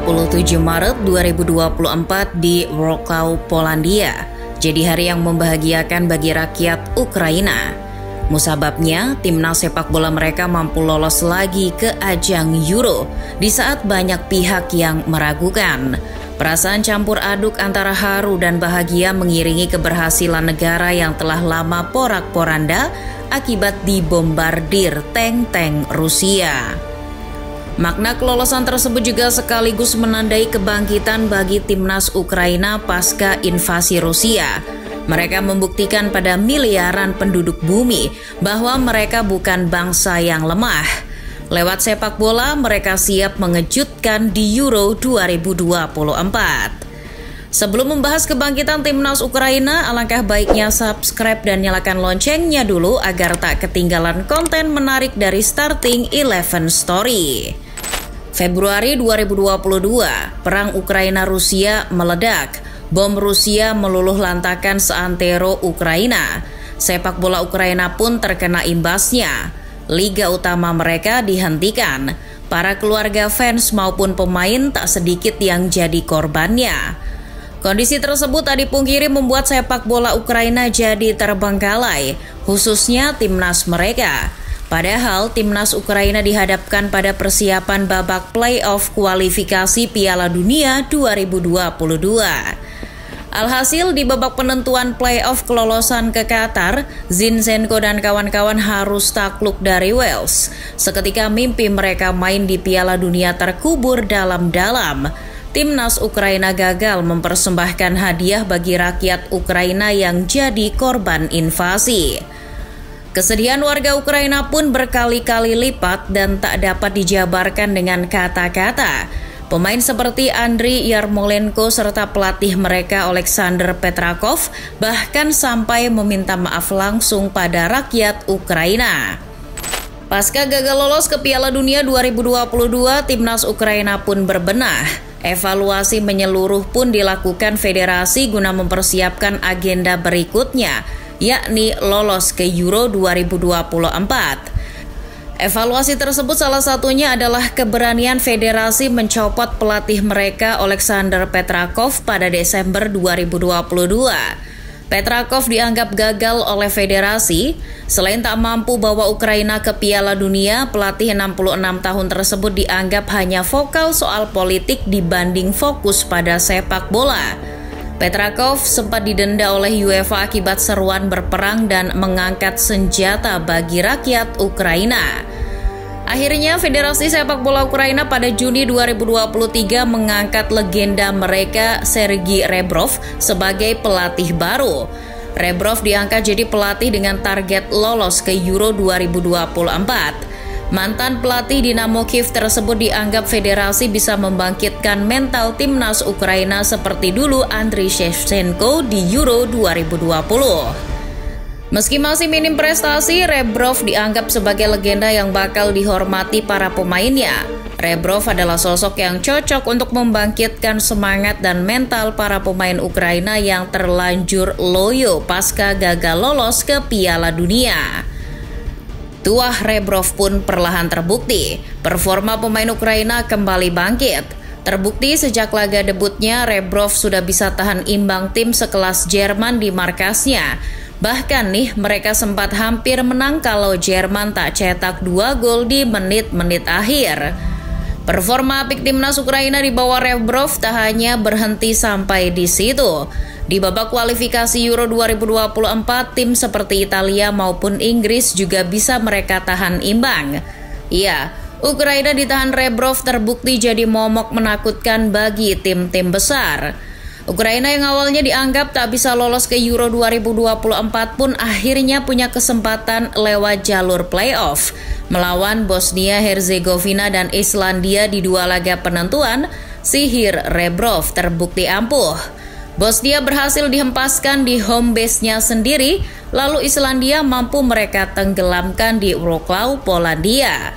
27 Maret 2024 di Wrocław, Polandia. Jadi hari yang membahagiakan bagi rakyat Ukraina. Musababnya, timnas sepak bola mereka mampu lolos lagi ke ajang Euro di saat banyak pihak yang meragukan. Perasaan campur aduk antara haru dan bahagia mengiringi keberhasilan negara yang telah lama porak-poranda akibat dibombardir tank-tank Rusia. Makna kelolosan tersebut juga sekaligus menandai kebangkitan bagi timnas Ukraina pasca invasi Rusia. Mereka membuktikan pada miliaran penduduk bumi bahwa mereka bukan bangsa yang lemah. Lewat sepak bola, mereka siap mengejutkan di Euro 2024. Sebelum membahas kebangkitan timnas Ukraina, alangkah baiknya subscribe dan nyalakan loncengnya dulu agar tak ketinggalan konten menarik dari Starting 11 Story. Februari 2022, perang Ukraina-Rusia meledak. Bom Rusia meluluh lantakan seantero Ukraina. Sepak bola Ukraina pun terkena imbasnya. Liga utama mereka dihentikan. Para keluarga fans maupun pemain tak sedikit yang jadi korbannya. Kondisi tersebut tak dipungkiri membuat sepak bola Ukraina jadi terbengkalai, khususnya timnas mereka. Padahal timnas Ukraina dihadapkan pada persiapan babak playoff kualifikasi Piala Dunia 2022. Alhasil di babak penentuan playoff kelolosan ke Qatar, Zinchenko dan kawan-kawan harus takluk dari Wales. Seketika mimpi mereka main di Piala Dunia terkubur dalam-dalam. Timnas Ukraina gagal mempersembahkan hadiah bagi rakyat Ukraina yang jadi korban invasi. Kesedihan warga Ukraina pun berkali-kali lipat dan tak dapat dijabarkan dengan kata-kata. Pemain seperti Andriy Yarmolenko serta pelatih mereka Alexander Petrakov bahkan sampai meminta maaf langsung pada rakyat Ukraina. Pasca gagal lolos ke Piala Dunia 2022, timnas Ukraina pun berbenah. Evaluasi menyeluruh pun dilakukan federasi guna mempersiapkan agenda berikutnya, yakni lolos ke Euro 2024. Evaluasi tersebut salah satunya adalah keberanian federasi mencopot pelatih mereka Alexander Petrakov pada Desember 2022. Petrakov dianggap gagal oleh federasi. Selain tak mampu bawa Ukraina ke Piala Dunia, pelatih 66 tahun tersebut dianggap hanya vokal soal politik dibanding fokus pada sepak bola. Petrakov sempat didenda oleh UEFA akibat seruan berperang dan mengangkat senjata bagi rakyat Ukraina. Akhirnya, Federasi Sepak Bola Ukraina pada Juni 2023 mengangkat legenda mereka Sergei Rebrov sebagai pelatih baru. Rebrov diangkat jadi pelatih dengan target lolos ke Euro 2024. Mantan pelatih Dinamo Kiev tersebut dianggap federasi bisa membangkitkan mental timnas Ukraina seperti dulu Andriy Shevchenko di Euro 2020. Meski masih minim prestasi, Rebrov dianggap sebagai legenda yang bakal dihormati para pemainnya. Rebrov adalah sosok yang cocok untuk membangkitkan semangat dan mental para pemain Ukraina yang terlanjur loyo pasca gagal lolos ke Piala Dunia. Tuah Rebrov pun perlahan terbukti. Performa pemain Ukraina kembali bangkit. Terbukti sejak laga debutnya, Rebrov sudah bisa tahan imbang tim sekelas Jerman di markasnya. Bahkan nih, mereka sempat hampir menang kalau Jerman tak cetak 2 gol di menit-menit akhir. Performa apik timnas Ukraina di bawah Rebrov tak hanya berhenti sampai di situ. Di babak kualifikasi Euro 2024, tim seperti Italia maupun Inggris juga bisa mereka tahan imbang. Iya, Ukraina ditahan Rebrov terbukti jadi momok menakutkan bagi tim-tim besar. Ukraina yang awalnya dianggap tak bisa lolos ke Euro 2024 pun akhirnya punya kesempatan lewat jalur playoff. Melawan Bosnia-Herzegovina dan Islandia di 2 laga penentuan, sihir Rebrov terbukti ampuh. Bosnia berhasil dihempaskan di home base-nya sendiri, lalu Islandia mampu mereka tenggelamkan di Wrocław, Polandia.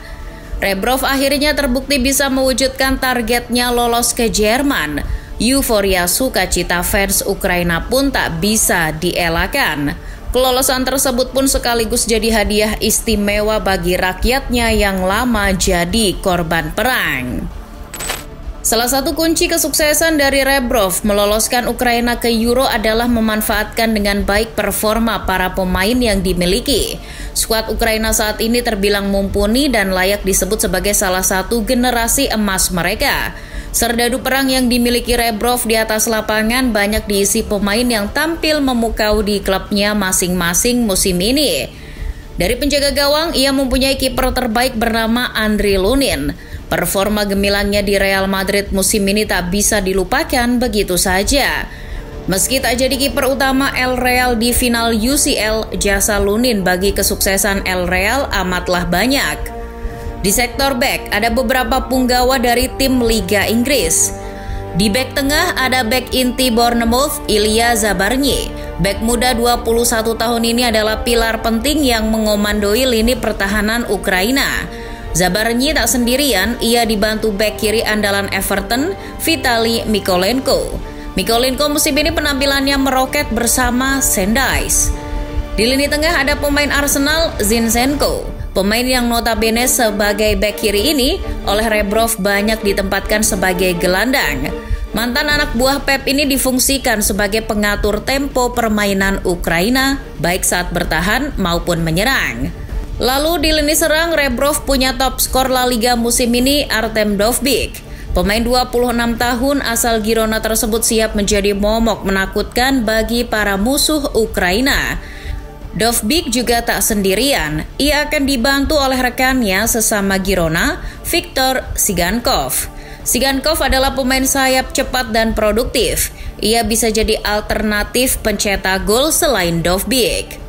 Rebrov akhirnya terbukti bisa mewujudkan targetnya lolos ke Jerman. Euforia sukacita fans Ukraina pun tak bisa dielakkan. Kelolosan tersebut pun sekaligus jadi hadiah istimewa bagi rakyatnya yang lama jadi korban perang. Salah satu kunci kesuksesan dari Rebrov meloloskan Ukraina ke Euro adalah memanfaatkan dengan baik performa para pemain yang dimiliki. Skuad Ukraina saat ini terbilang mumpuni dan layak disebut sebagai salah satu generasi emas mereka. Serdadu perang yang dimiliki Rebrov di atas lapangan banyak diisi pemain yang tampil memukau di klubnya masing-masing musim ini. Dari penjaga gawang, ia mempunyai kiper terbaik bernama Andriy Lunin. Performa gemilangnya di Real Madrid musim ini tak bisa dilupakan begitu saja. Meski tak jadi kiper utama El Real di final UCL, jasa Lunin bagi kesuksesan El Real amatlah banyak. Di sektor bek, ada beberapa punggawa dari tim Liga Inggris. Di bek tengah ada bek inti Bournemouth, Ilya Zabarnyi. Bek muda 21 tahun ini adalah pilar penting yang mengomandoi lini pertahanan Ukraina. Zabarnyi tak sendirian, ia dibantu bek kiri andalan Everton, Vitali Mykolenko. Mykolenko musim ini penampilannya meroket bersama Sendais. Di lini tengah ada pemain Arsenal, Zinchenko. Pemain yang notabene sebagai bek kiri ini oleh Rebrov banyak ditempatkan sebagai gelandang. Mantan anak buah Pep ini difungsikan sebagai pengatur tempo permainan Ukraina, baik saat bertahan maupun menyerang. Lalu di lini serang, Rebrov punya top skor La Liga musim ini, Artem Dovbyk. Pemain 26 tahun asal Girona tersebut siap menjadi momok menakutkan bagi para musuh Ukraina. Dovbyk juga tak sendirian, ia akan dibantu oleh rekannya sesama Girona, Viktor Sigankov. Sigankov adalah pemain sayap cepat dan produktif. Ia bisa jadi alternatif pencetak gol selain Dovbyk.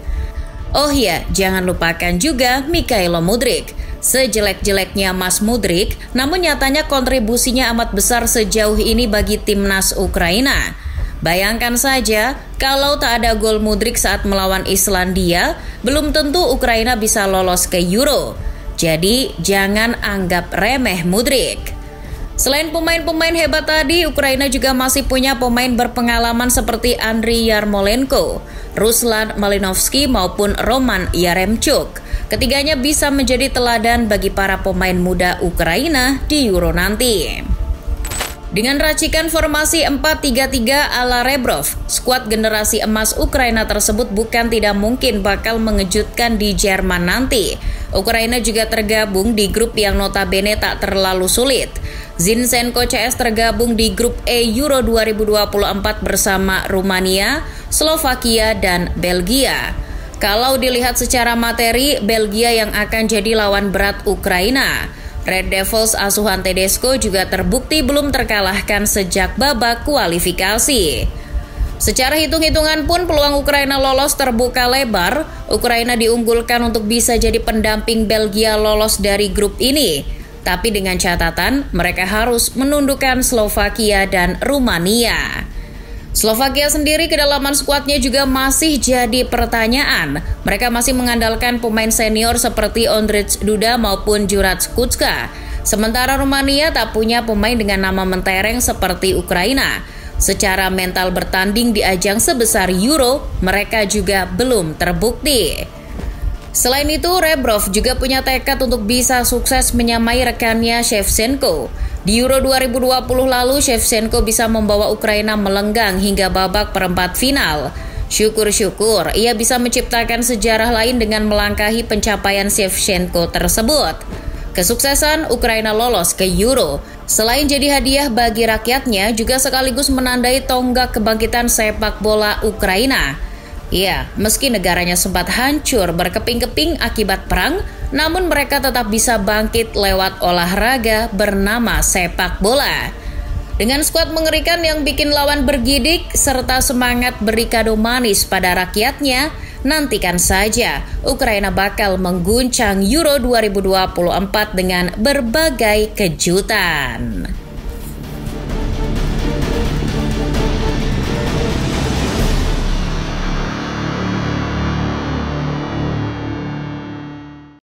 Oh iya, jangan lupakan juga Mikhailo Mudryk. Sejelek-jeleknya Mas Mudryk, namun nyatanya kontribusinya amat besar sejauh ini bagi timnas Ukraina. Bayangkan saja, kalau tak ada gol Mudryk saat melawan Islandia, belum tentu Ukraina bisa lolos ke Euro. Jadi, jangan anggap remeh Mudryk. Selain pemain-pemain hebat tadi, Ukraina juga masih punya pemain berpengalaman seperti Andriy Yarmolenko, Ruslan Malinovsky maupun Roman Yaremchuk. Ketiganya bisa menjadi teladan bagi para pemain muda Ukraina di Euro nanti. Dengan racikan formasi 4-3-3 ala Rebrov, skuad generasi emas Ukraina tersebut bukan tidak mungkin bakal mengejutkan di Jerman nanti. Ukraina juga tergabung di grup yang notabene tak terlalu sulit. Zinchenko CS tergabung di grup E Euro 2024 bersama Rumania, Slovakia, dan Belgia. Kalau dilihat secara materi, Belgia yang akan jadi lawan berat Ukraina. Red Devils asuhan Tedesco juga terbukti belum terkalahkan sejak babak kualifikasi. Secara hitung-hitungan pun peluang Ukraina lolos terbuka lebar. Ukraina diunggulkan untuk bisa jadi pendamping Belgia lolos dari grup ini. Tapi dengan catatan mereka harus menundukkan Slovakia dan Rumania. Slovakia sendiri kedalaman skuadnya juga masih jadi pertanyaan. Mereka masih mengandalkan pemain senior seperti Ondrej Duda maupun Juraj Kucka. Sementara Rumania tak punya pemain dengan nama mentereng seperti Ukraina. Secara mental bertanding di ajang sebesar Euro, mereka juga belum terbukti. Selain itu, Rebrov juga punya tekad untuk bisa sukses menyamai rekannya Shevchenko. Di Euro 2020 lalu, Shevchenko bisa membawa Ukraina melenggang hingga babak perempat final. Syukur-syukur, ia bisa menciptakan sejarah lain dengan melangkahi pencapaian Shevchenko tersebut. Kesuksesan Ukraina lolos ke Euro, selain jadi hadiah bagi rakyatnya, juga sekaligus menandai tonggak kebangkitan sepak bola Ukraina. Ya, meski negaranya sempat hancur berkeping-keping akibat perang, namun mereka tetap bisa bangkit lewat olahraga bernama sepak bola. Dengan skuad mengerikan yang bikin lawan bergidik, serta semangat beri kado manis pada rakyatnya, nantikan saja Ukraina bakal mengguncang Euro 2024 dengan berbagai kejutan.